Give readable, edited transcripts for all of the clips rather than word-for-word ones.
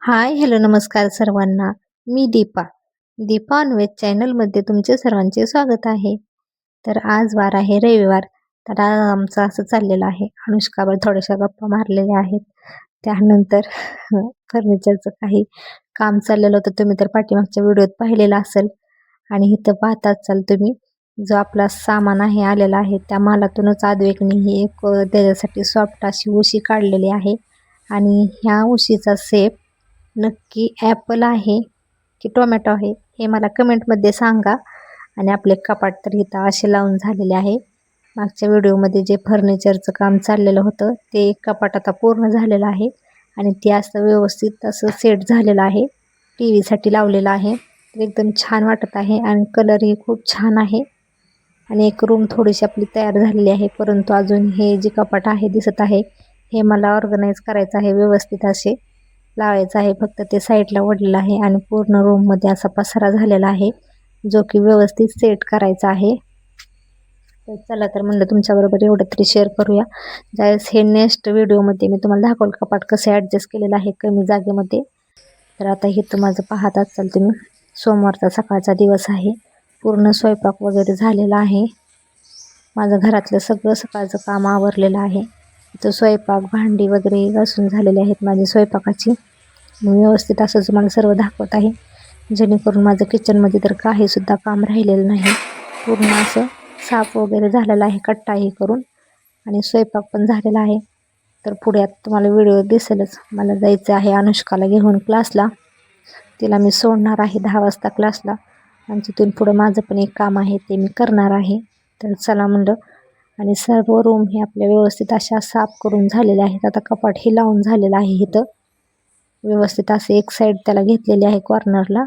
हाय, hello, नमस्कार सर्वांना. मी Deepa. Deepa non veg चॅनलमध्ये तुमचे सर्वांचे स्वागत आहे. तर आज वार आहे रविवार. तर आज आमचं असं चाललेलं आहे, अनुष्कावर थोड्याशा गप्पा मारलेल्या आहेत. त्यानंतर फर्निचरचं काही काम चाललेलं होतं. तुम्ही तर पाठीमागच्या व्हिडिओत पाहिलेलं असेल. आणि इथं पाहताच चाल तुम्ही, जो आपला सामान आहे आलेला आहे, त्या मालातूनच अद्वैतने ही एक त्याच्यासाठी सॉफ्ट अशी उशी काढलेली आहे. आणि ह्या उशीचा शेप नक्की ॲपल आहे की टोमॅटो आहे हे मला कमेंटमध्ये सांगा. आणि आपले कपाट तर इथं असे लावून झालेले आहे. मागच्या व्हिडिओमध्ये जे फर्निचरचं काम चाललेलं होतं ते कपाट आता पूर्ण झालेलं आहे. आणि ते असं व्यवस्थित असं सेट झालेलं आहे. टी व्हीसाठी लावलेलं आहे. तर एकदम छान वाटत आहे आणि कलरही खूप छान आहे. आणि एक रूम थोडीशी आपली तयार झालेली आहे, परंतु अजून हे जे कपाट आहे दिसत आहे हे मला ऑर्गनाईज करायचं आहे, व्यवस्थित असे लावायचं आहे. फक्त ते साईडला ओढलेलं आहे आणि पूर्ण रूममध्ये असा पसारा झालेला आहे, जो की व्यवस्थित सेट करायचा आहे. तर चला, तर म्हणलं तुमच्याबरोबर एवढं तरी शेअर करूया. ज्यावेळेस हे नेक्स्ट व्हिडिओमध्ये मी तुम्हाला दाखवलं कपाट कसं ॲडजस्ट केलेलं आहे कमी जागेमध्ये. तर आता हे माझं पाहत असाल तुम्ही, सोमवारचा सकाळचा दिवस आहे. पूर्ण स्वयंपाक वगैरे झालेला आहे. माझं घरातलं सगळं सकाळचं काम आवरलेलं आहे. इथं स्वयंपाक भांडी वगैरे घासून झालेले आहेत माझी स्वयंपाकाची. मी व्यवस्थित असं तुम्हाला सर्व दाखवत आहे, जेणेकरून माझं किचनमध्ये तर काहीसुद्धा काम राहिलेलं नाही. पूर्ण असं साफ वगैरे झालेलं आहे कट्टाही करून. आणि स्वयंपाक पण झालेला आहे. तर पुढे आता तुम्हाला व्हिडिओ दिसेलच. मला जायचं आहे अनुष्काला घेऊन क्लासला. तिला मी सोडणार आहे 10 वाजता क्लासला. आणि तिथून पुढं माझं पण एक काम आहे ते मी करणार आहे. तर चला म्हणलं. आणि सर्व रूम हे आपल्या व्यवस्थित अशा साफ करून झालेल्या आहेत. आता कपाट हे लावून झालेलं आहे इथं व्यवस्थित. असे एक साईड त्याला घेतलेली आहे कॉर्नरला.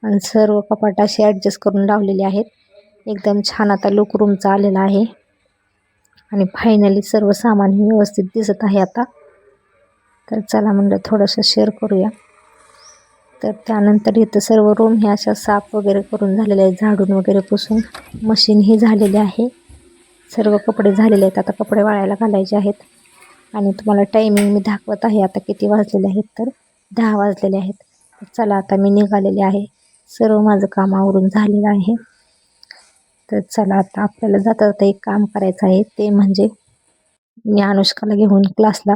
आणि सर्व कपाट असे ॲडजस्ट करून लावलेले आहेत. एकदम छान आता लुक रूमचा आलेला आहे. आणि फायनली सर्व सामान हे व्यवस्थित दिसत आहे आता. तर चला म्हणलं थोडंसं शेअर करूया. तर त्यानंतर इथं सर्व रूम हे अशा साफ वगैरे करून झालेले आहेत, झाडून वगैरे पुसून. मशीन ही झालेली आहे. सर्व कपडे झालेले आहेत, आता कपडे वाळायला घालायचे आहेत. आणि तुम्हाला टायमिंग मी दाखवत आहे आता किती वाजलेले आहेत. तर 10 वाजलेले आहेत. तर चला आता मी निघालेले आहे. सर्व माझं काम आवरून झालेलं आहे. तर चला आता आपल्याला जाता जाता एक काम करायचं आहे, ते म्हणजे मी अनुष्काला घेऊन क्लासला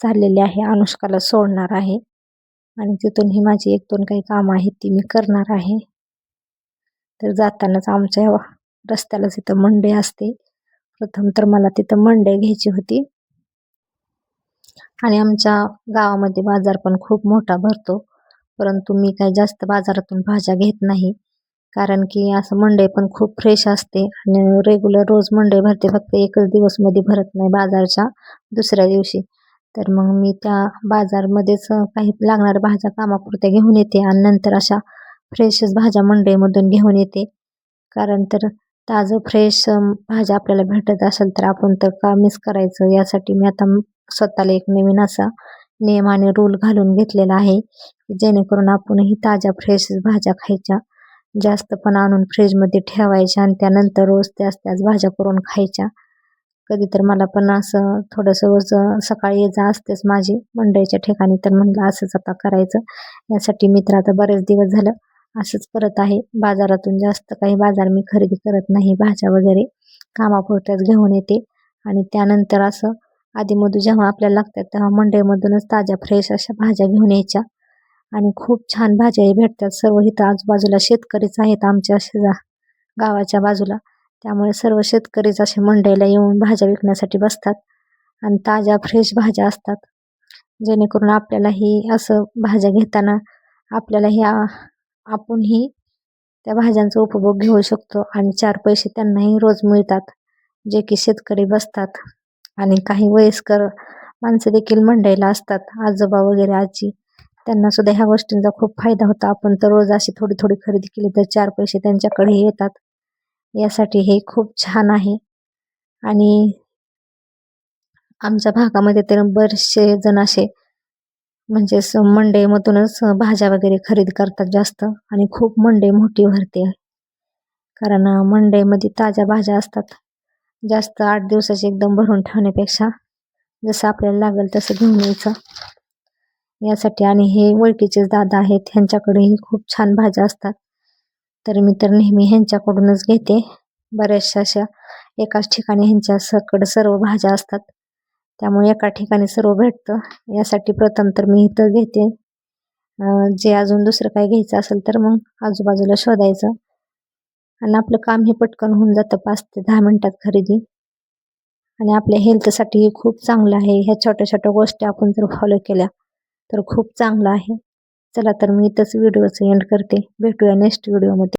चाललेले आहे. अनुष्काला सोडणार आहे आणि तिथून ही माझी 1-2 काही कामं आहेत ती मी करणार आहे. तर जातानाच आमच्या रस्त्यालाच इथं मंडई असते. प्रथम तर मला तिथं मंडई घ्यायची होती. आणि आमच्या गावामध्ये बाजार पण खूप मोठा भरतो, परंतु मी काही जास्त बाजारातून भाज्या घेत नाही. कारण की असं मंडई पण खूप फ्रेश असते आणि रेग्युलर रोज मंडई भरते, फक्त एकच दिवस मध्ये भरत नाही, बाजारच्या दुसऱ्या दिवशी. तर मग मी त्या बाजारमध्येच काही लागणाऱ्या भाज्या कामापुरत्या घेऊन येते आणि नंतर अशा फ्रेशच भाज्या मंडईमधून घेऊन येते. कारण तर ताजं फ्रेश भाज्या आपल्याला भेटत असेल तर आपण तर का मिस करायचं. यासाठी मी आता स्वतःला एक नवीन असा नियम आणि रूल घालून घेतलेला आहे, जेणेकरून आपणही ताज्या फ्रेश भाज्या खायच्या. जास्त पण आणून फ्रीजमध्ये ठेवायच्या आणि त्यानंतर रोज त्याच भाज्या करून खायच्या. कधी तर मला पण असं थोडंसं रोज सकाळी ये-जा असतेच माझी मंडईच्या ठिकाणी. तर म्हणलं असंच आता करायचं. यासाठी मी तर आता बरेच दिवस झालं असंच करत आहे. बाजारातून जास्त काही बाजार मी खरेदी करत नाही. भाज्या वगैरे कामापुरत्याच घेऊन येते आणि त्यानंतर असं आधीमधून जेव्हा आपल्याला लागतात तेव्हा मंडईमधूनच ताज्या फ्रेश अशा भाज्या घेऊन यायच्या. आणि खूप छान भाज्याही भेटतात. सर्व इथं आजूबाजूला शेतकरीच आहेत आमच्या गावाच्या बाजूला. त्यामुळे सर्व शेतकरीच असे मंडईला येऊन भाज्या विकण्यासाठी बसतात आणि ताज्या फ्रेश भाज्या असतात. जेणेकरून आपल्यालाही असं भाज्या घेताना आपल्यालाही आपणही त्या भाज्यांचा उपभोग घेऊ शकतो आणि 4 पैसे त्यांनाही रोज मिळतात, जे की शेतकरी बसतात. आणि काही वयस्कर माणसं देखील मंडईला असतात, आजोबा वगैरे आजी. त्यांना सुद्धा ह्या गोष्टींचा खूप फायदा होता. आपण तर रोज अशी थोडी थोडी खरेदी केली तर 4 पैसे त्यांच्याकडे येतात. यासाठी हे खूप छान आहे. आणि आमच्या भागामध्ये तर बरेचसे जण असे म्हणजे मंडईमधूनच भाज्या वगैरे खरेदी करतात जास्त. आणि खूप मंडई मोठी भरते, कारण मंडईमध्ये ताज्या भाज्या असतात. जास्त 8 दिवसाची एकदम भरून ठेवण्यापेक्षा जसं आपल्याला लागेल तसं घेऊन यायचं. यासाठी. आणि हे ओळखीचेच दादा आहेत, ह्यांच्याकडेही खूप छान भाज्या असतात. तर मी तर नेहमी ह्यांच्याकडूनच घेते. बऱ्याचशा अशा एकाच ठिकाणी ह्यांच्याकडं सर्व भाज्या असतात, त्यामुळे एका ठिकाणी सर्व भेटतं. यासाठी प्रथम तर मी इथं घेते. जे अजून दुसरं काही घ्यायचं असेल तर मग आजूबाजूला शोधायचं आणि आपलं काम हे पटकन होऊन जातं. 5 ते 10 मिनिटात खरेदी. आणि आपल्या हेल्थसाठीही खूप चांगलं आहे. ह्या छोट्या छोट्या गोष्टी आपण जर फॉलो केल्या तर खूप चांगलं आहे. चला तर मी इथंच व्हिडिओचं एंड करते. भेटूया नेक्स्ट व्हिडिओमध्ये.